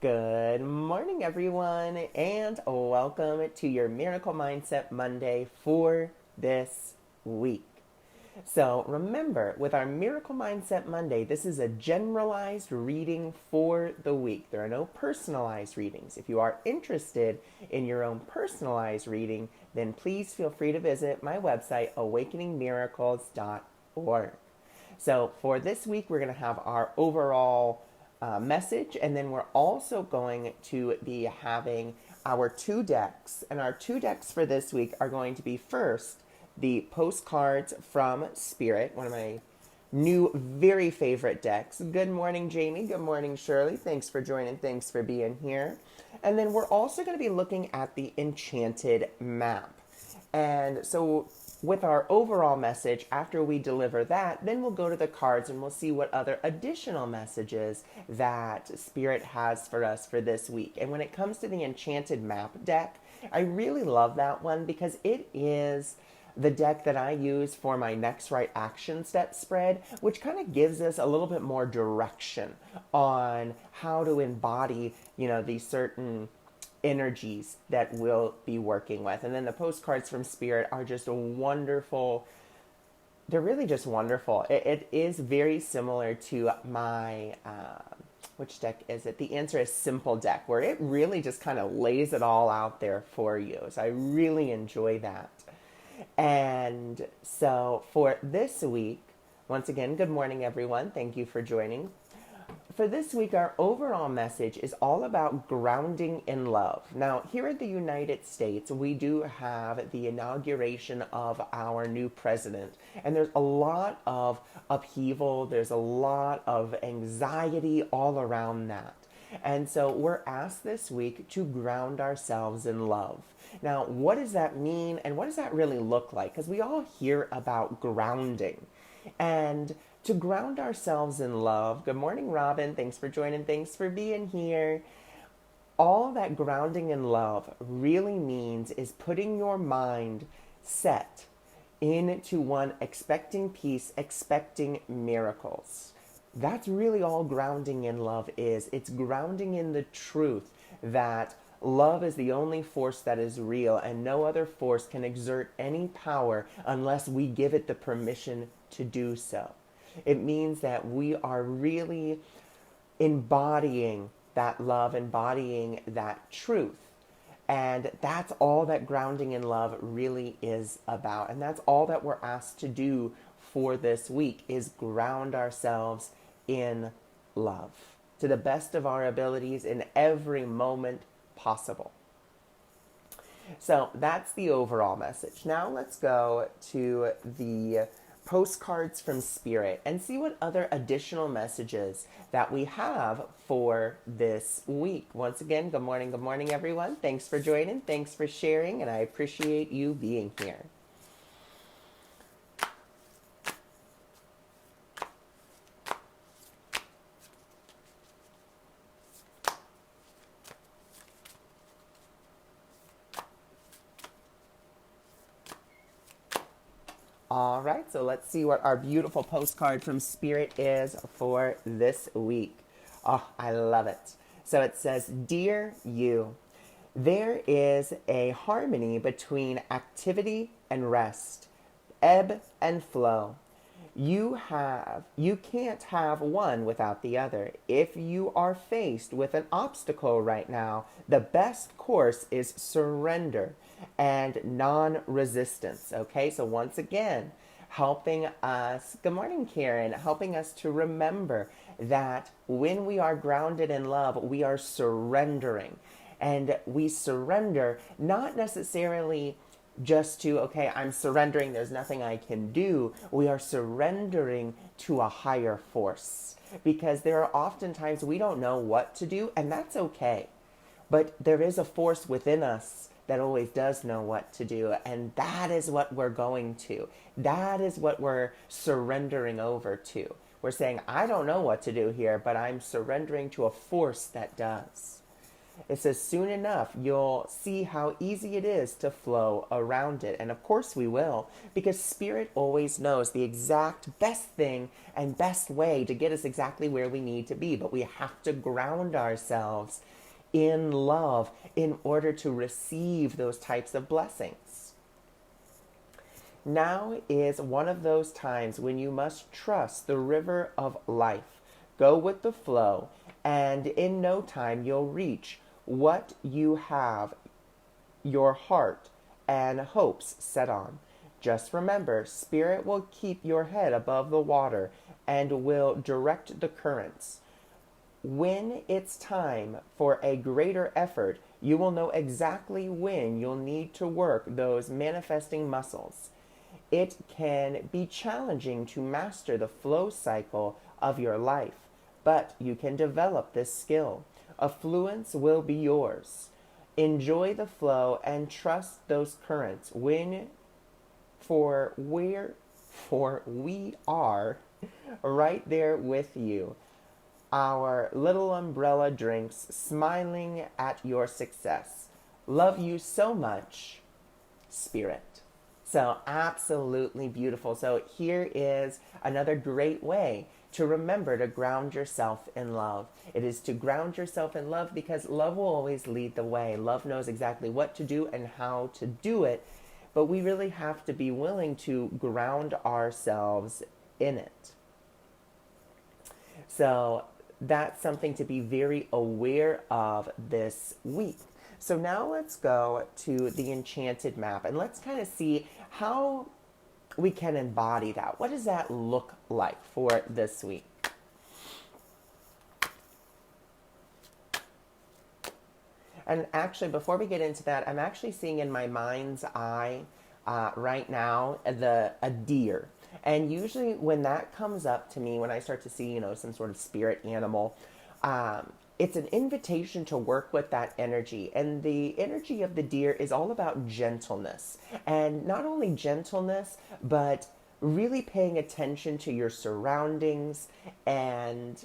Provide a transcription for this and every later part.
Good morning, everyone, and welcome to your Miracle Mindset Monday for this week. So remember, with our Miracle Mindset Monday, this is a generalized reading for the week. There are no personalized readings. If you are interested in your own personalized reading, then please feel free to visit my website, awakeningmiracles.org. So for this week, we're going to have our overall message, and then we're also going to be having our two decks. And our two decks for this week are going to be first the Postcards from Spirit, one of my new very favorite decks. Good morning, Jamie. Good morning, Shirley. Thanks for joining. Thanks for being here. And then we're also going to be looking at the Enchanted Map. And so with our overall message, after we deliver that, then we'll go to the cards and we'll see what other additional messages that Spirit has for us for this week. And when it comes to the Enchanted Map Deck, I really love that one because it is the deck that I use for my next right action step spread, which kind of gives us a little bit more direction on how to embody, these certain energies that we'll be working with. And then the postcards from Spirit are just wonderful. They're really just wonderful. It is very similar to my, which deck is it? The answer is Simple deck, where it really just kind of lays it all out there for you. So I really enjoy that. And so for this week, once again, good morning, everyone. Thank you for joining. For this week, our overall message is all about grounding in love. Now, here in the United States, we do have the inauguration of our new president, and there's a lot of upheaval, there's a lot of anxiety all around that. And so we're asked this week to ground ourselves in love. Now, what does that mean, and what does that really look like? Because we all hear about grounding. And to ground ourselves in love, good morning, Robin. Thanks for joining. Thanks for being here. All that grounding in love really means is putting your mind set into one expecting peace, expecting miracles. That's really all grounding in love is. It's grounding in the truth that love is the only force that is real, and no other force can exert any power unless we give it the permission to do so. It means that we are really embodying that love, embodying that truth. And that's all that grounding in love really is about. And that's all that we're asked to do for this week is ground ourselves in love to the best of our abilities in every moment possible. So that's the overall message. Now let's go to the postcards from Spirit and see what other additional messages that we have for this week. Once again, good morning, everyone. Thanks for joining. Thanks for sharing, and I appreciate you being here. All right, so let's see what our beautiful postcard from Spirit is for this week. Oh, I love it. So it says, Dear you, there is a harmony between activity and rest, ebb and flow. You can't have one without the other. If you are faced with an obstacle right now, the best course is surrender and non-resistance. Okay, so once again, helping us, good morning, Karen, helping us to remember that when we are grounded in love, we are surrendering. And we surrender not necessarily just to, okay, I'm surrendering, there's nothing I can do. We are surrendering to a higher force because there are often times we don't know what to do, and that's okay. But there is a force within us that always does know what to do, and that is what we're going to. That is what we're surrendering over to. We're saying, I don't know what to do here, but I'm surrendering to a force that does. It says, soon enough, you'll see how easy it is to flow around it. And of course we will, because Spirit always knows the exact best thing and best way to get us exactly where we need to be. But we have to ground ourselves in love in order to receive those types of blessings. Now is one of those times when you must trust the river of life. Go with the flow, and in no time you'll reach what you have your heart and hopes set on. Just remember, Spirit will keep your head above the water and will direct the currents. When it's time for a greater effort, you will know exactly when you'll need to work those manifesting muscles. It can be challenging to master the flow cycle of your life, but you can develop this skill. Affluence will be yours. Enjoy the flow and trust those currents for we are right there with you. Our little umbrella drinks, smiling at your success. Love you so much, Spirit. So absolutely beautiful. So here is another great way to remember to ground yourself in love. It is to ground yourself in love because love will always lead the way. Love knows exactly what to do and how to do it, but we really have to be willing to ground ourselves in it. So that's something to be very aware of this week. So now let's go to the Enchanted Map and let's kind of see how we can embody that. What does that look like for this week? And actually, before we get into that, I'm actually seeing in my mind's eye right now a deer. And usually when that comes up to me, when I start to see, some sort of spirit animal, it's an invitation to work with that energy. And the energy of the deer is all about gentleness. And not only gentleness, but really paying attention to your surroundings and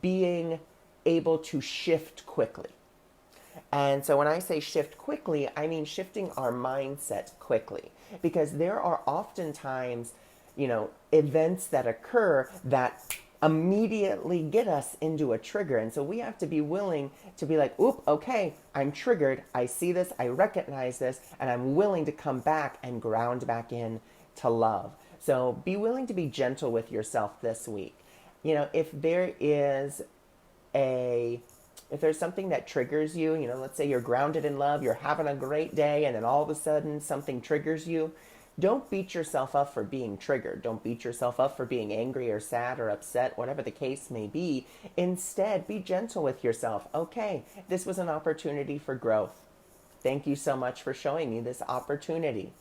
being able to shift quickly. And so when I say shift quickly, I mean shifting our mindset quickly. Because there are oftentimes, events that occur that immediately get us into a trigger. And so we have to be willing to be like, oop, okay, I'm triggered. I see this, I recognize this, and I'm willing to come back and ground back in to love. So be willing to be gentle with yourself this week. If there's something that triggers you, let's say you're grounded in love, you're having a great day, and then all of a sudden something triggers you, don't beat yourself up for being triggered. Don't beat yourself up for being angry or sad or upset, whatever the case may be. Instead, be gentle with yourself. Okay, this was an opportunity for growth. Thank you so much for showing me this opportunity.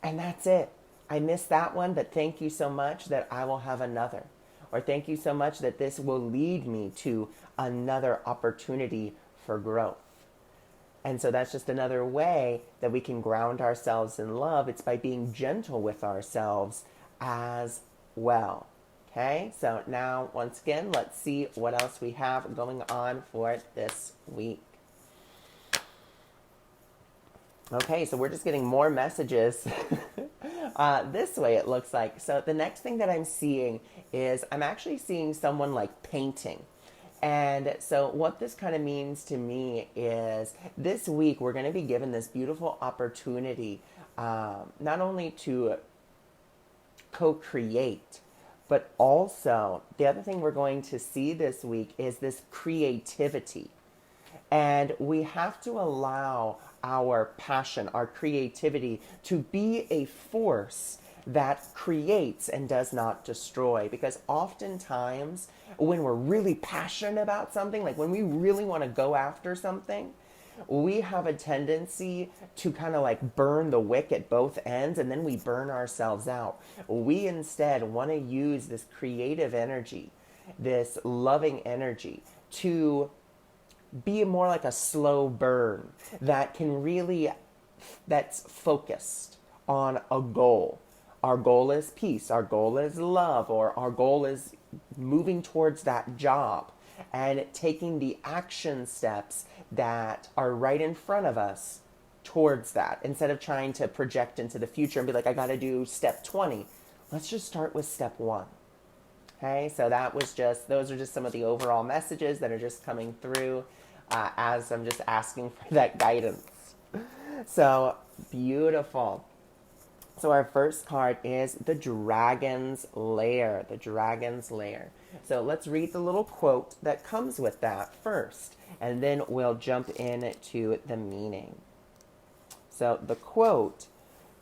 And that's it. I missed that one, but thank you so much that I will have another. Or thank you so much that this will lead me to another opportunity for growth. And so that's just another way that we can ground ourselves in love. It's by being gentle with ourselves as well. Okay, so now once again, let's see what else we have going on for this week. Okay, so we're just getting more messages this way, it looks like. So the next thing that I'm seeing is I'm actually seeing someone like painting. And so what this kind of means to me is this week we're going to be given this beautiful opportunity not only to co-create, but also the other thing we're going to see this week is this creativity. And we have to allow our passion, our creativity to be a force that creates and does not destroy. Because oftentimes when we're really passionate about something, like when we really want to go after something, we have a tendency to kind of like burn the wick at both ends, and then we burn ourselves out. We instead want to use this creative energy, this loving energy, to be more like a slow burn that's focused on a goal. Our goal is peace, our goal is love, or our goal is moving towards that job and taking the action steps that are right in front of us towards that. Instead of trying to project into the future and be like, I got to do step 20. Let's just start with step 1. Okay, so those are just some of the overall messages that are just coming through as I'm just asking for that guidance. So beautiful. So our first card is the Dragon's Lair. The Dragon's Lair. So let's read the little quote that comes with that first, and then we'll jump into the meaning. So the quote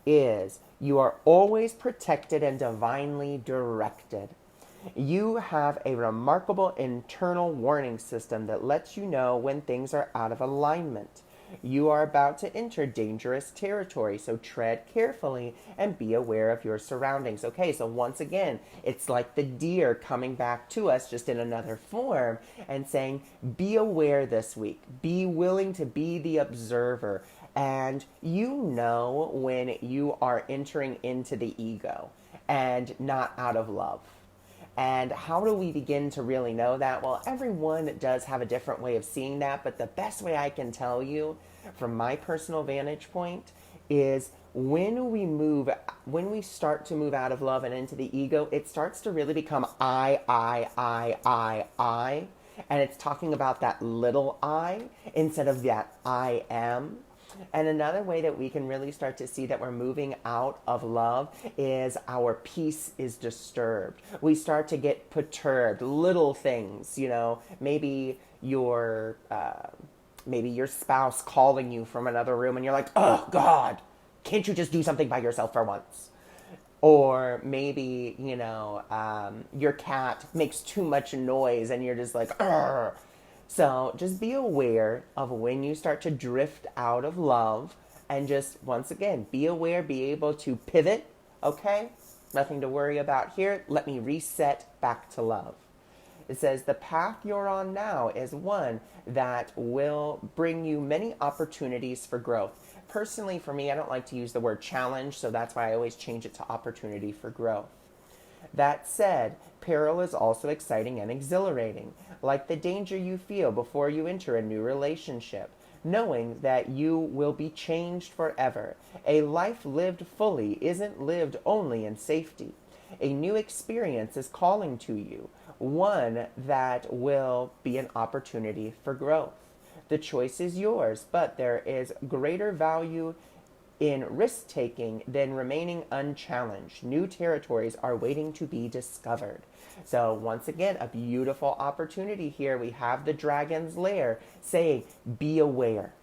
is, "You are always protected and divinely directed. You have a remarkable internal warning system that lets you know when things are out of alignment. You are about to enter dangerous territory, so tread carefully and be aware of your surroundings." Okay, so once again, it's like the deer coming back to us just in another form and saying, be aware this week. Be willing to be the observer. And you know when you are entering into the ego and not out of love. And how do we begin to really know that? Well, everyone does have a different way of seeing that, but the best way I can tell you from my personal vantage point is when we start to move out of love and into the ego, it starts to really become I, and it's talking about that little I instead of that I am. And another way that we can really start to see that we're moving out of love is our peace is disturbed. We start to get perturbed. Little things, maybe your spouse calling you from another room and you're like, oh God, can't you just do something by yourself for once? Or maybe, your cat makes too much noise and you're just like, Argh. So just be aware of when you start to drift out of love, and just, once again, be aware, be able to pivot. Okay, nothing to worry about here. Let me reset back to love. It says, the path you're on now is one that will bring you many opportunities for growth. Personally, for me, I don't like to use the word challenge, so that's why I always change it to opportunity for growth. That said, peril is also exciting and exhilarating, like the danger you feel before you enter a new relationship, knowing that you will be changed forever. A life lived fully isn't lived only in safety. A new experience is calling to you, one that will be an opportunity for growth. The choice is yours, but there is greater value in risk-taking than remaining unchallenged. New territories are waiting to be discovered. So once again, a beautiful opportunity here. We have the Dragon's Lair saying, be aware.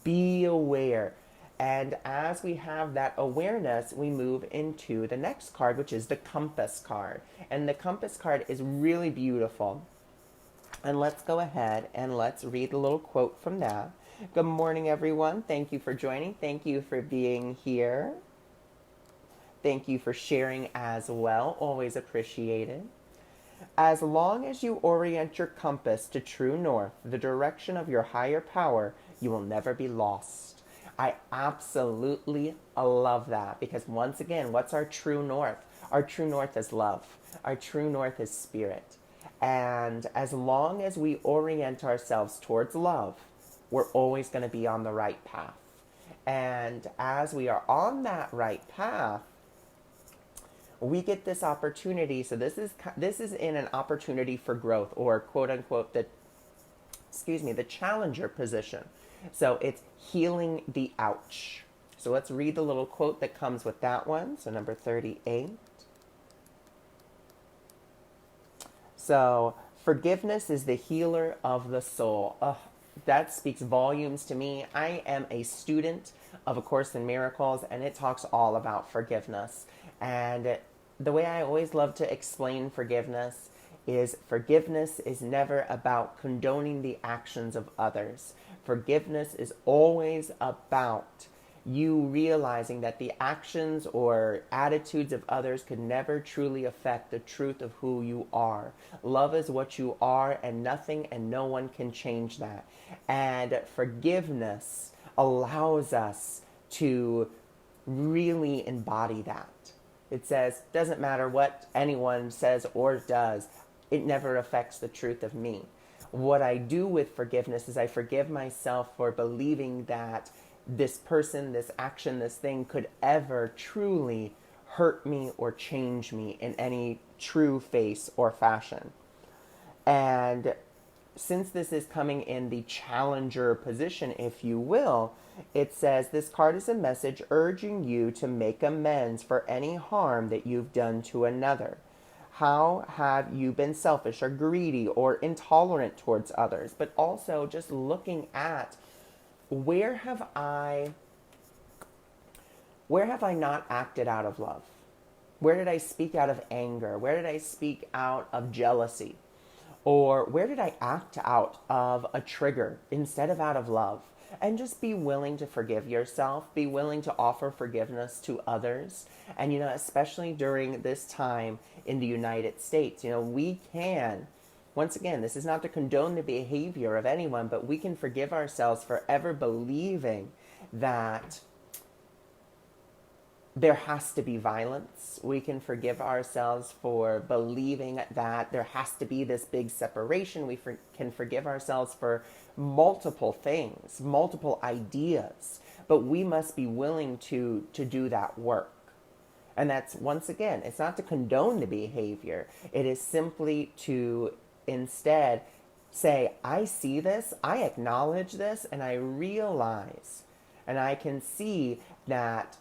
Be aware. And as we have that awareness, we move into the next card, which is the Compass card. And the Compass card is really beautiful. And let's go ahead and let's read a little quote from that. Good morning, everyone. Thank you for joining. Thank you for being here. Thank you for sharing as well. Always appreciated. As long as you orient your compass to true north, the direction of your higher power, you will never be lost. I absolutely love that, because once again, what's our true north? Our true north is love. Our true north is spirit. And as long as we orient ourselves towards love, we're always going to be on the right path. And as we are on that right path, we get this opportunity. So this is in an opportunity for growth, or quote unquote the challenger position. So it's healing the ouch. So let's read the little quote that comes with that one. So number 38. So forgiveness is the healer of the soul. That speaks volumes to me. I am a student of A Course in Miracles, and it talks all about forgiveness. And the way I always love to explain forgiveness is never about condoning the actions of others. Forgiveness is always about you realizing that the actions or attitudes of others could never truly affect the truth of who you are. Love is what you are, and nothing and no one can change that. And forgiveness allows us to really embody that. It says, doesn't matter what anyone says or does, it never affects the truth of me. What I do with forgiveness is I forgive myself for believing that this person, this action, this thing could ever truly hurt me or change me in any true face or fashion. And since this is coming in the challenger position, if you will, it says this card is a message urging you to make amends for any harm that you've done to another. How have you been selfish or greedy or intolerant towards others? But also just looking at where have I not acted out of love? Where did I speak out of anger? Where did I speak out of jealousy? Or where did I act out of a trigger instead of out of love? And just be willing to forgive yourself, be willing to offer forgiveness to others. And, especially during this time in the United States, we can, once again, this is not to condone the behavior of anyone, but we can forgive ourselves for ever believing that there has to be violence. We can forgive ourselves for believing that there has to be this big separation. We can forgive ourselves for multiple things, multiple ideas, but we must be willing to do that work. And that's, once again, it's not to condone the behavior. It is simply to instead say, I see this, I acknowledge this, and I realize, and I can see that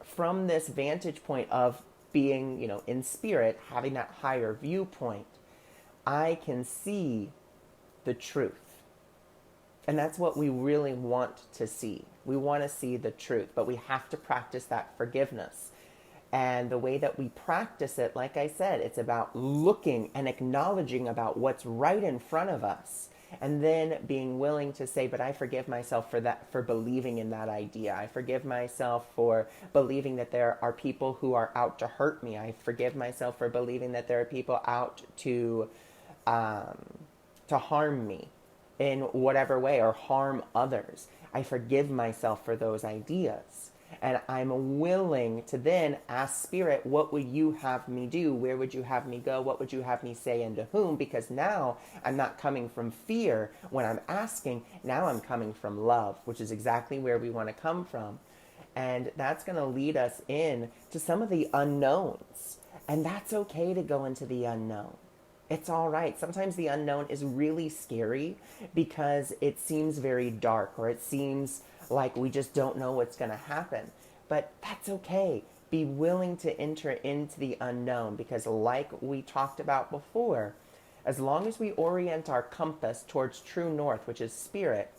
from this vantage point of being, in spirit, having that higher viewpoint, I can see the truth. And that's what we really want to see. We want to see the truth, but we have to practice that forgiveness. And the way that we practice it, like I said, it's about looking and acknowledging about what's right in front of us. And then being willing to say, but I forgive myself for that, for believing in that idea. I forgive myself for believing that there are people who are out to hurt me. I forgive myself for believing that there are people out to harm me in whatever way or harm others. I forgive myself for those ideas. And I'm willing to then ask Spirit, what would you have me do? Where would you have me go? What would you have me say and to whom? Because now I'm not coming from fear when I'm asking. Now I'm coming from love, which is exactly where we want to come from. And that's going to lead us in to some of the unknowns. And that's okay to go into the unknown. It's all right. Sometimes the unknown is really scary because it seems very dark, or it seems like we just don't know what's going to happen. But that's okay. Be willing to enter into the unknown, because like we talked about before, as long as we orient our compass towards true north, which is spirit,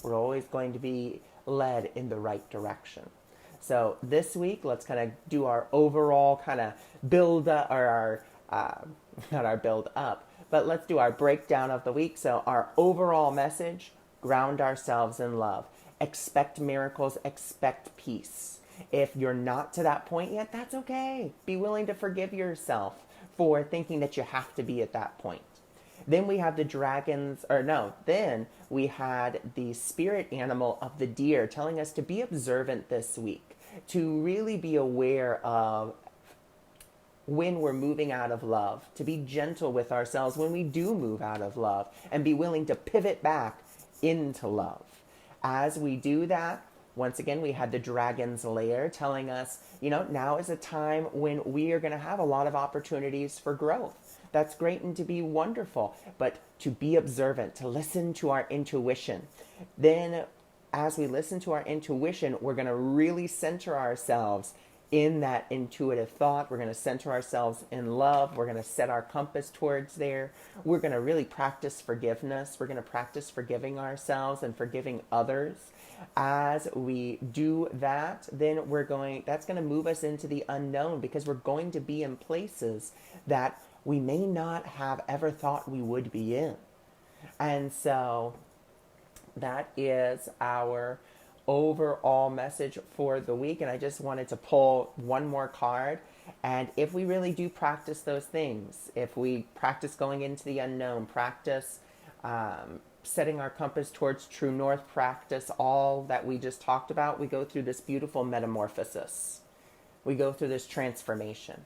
we're always going to be led in the right direction. So this week, let's kind of do our overall kind of build up, or our, not our build up, but let's do our breakdown of the week. So our overall message: ground ourselves in love. Expect miracles, expect peace. If you're not to that point yet, that's okay. Be willing to forgive yourself for thinking that you have to be at that point. Then we have the dragons, then we had the spirit animal of the deer telling us to be observant this week, to really be aware of when we're moving out of love, to be gentle with ourselves when we do move out of love, and be willing to pivot back into love. As we do that, once again, we had the dragon's lair telling us, now is a time when we are going to have a lot of opportunities for growth. That's great and to be wonderful, but to be observant, to listen to our intuition. Then as we listen to our intuition, we're going to really center ourselves in that intuitive thought. We're going to center ourselves in love. We're going to set our compass towards there. We're going to really practice forgiveness. We're going to practice forgiving ourselves and forgiving others. As we do that, then that's going to move us into the unknown, because we're going to be in places that we may not have ever thought we would be in. And so that is our overall message for the week. And I just wanted to pull one more card. And if we really do practice those things, if we practice going into the unknown, practice setting our compass towards true north, practice all that we just talked about, we go through this beautiful metamorphosis. We go through this transformation.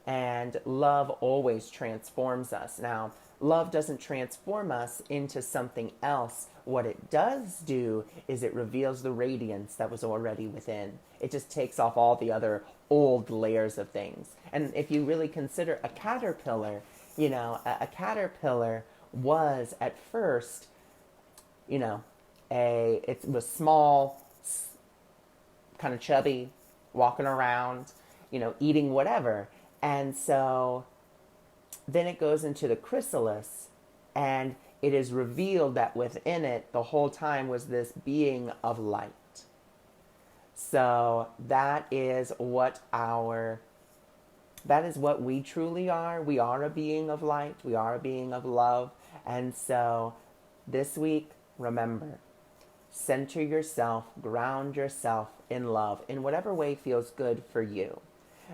And love always transforms us. Now, love doesn't transform us into something else. What it does do is it reveals the radiance that was already within. It just takes off all the other old layers of things. And if you really consider a caterpillar, a caterpillar was at first, you know, it was small, kind of chubby, walking around, eating whatever. And so then it goes into the chrysalis, and it is revealed that within it the whole time was this being of light. So that is what we truly are. We are a being of light. We are a being of love. And so this week, remember, center yourself, ground yourself in love in whatever way feels good for you.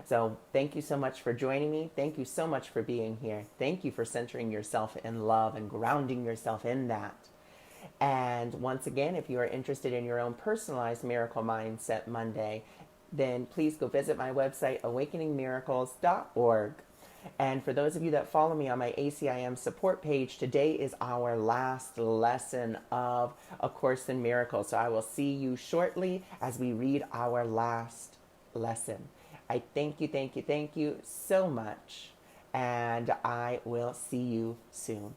So thank you so much for joining me. Thank you so much for being here. Thank you for centering yourself in love and grounding yourself in that. And once again, if you are interested in your own personalized Miracle Mindset Monday, then please go visit my website, awakeningmiracles.org. And for those of you that follow me on my ACIM support page, today is our last lesson of A Course in Miracles. So I will see you shortly as we read our last lesson. I thank you so much. And I will see you soon.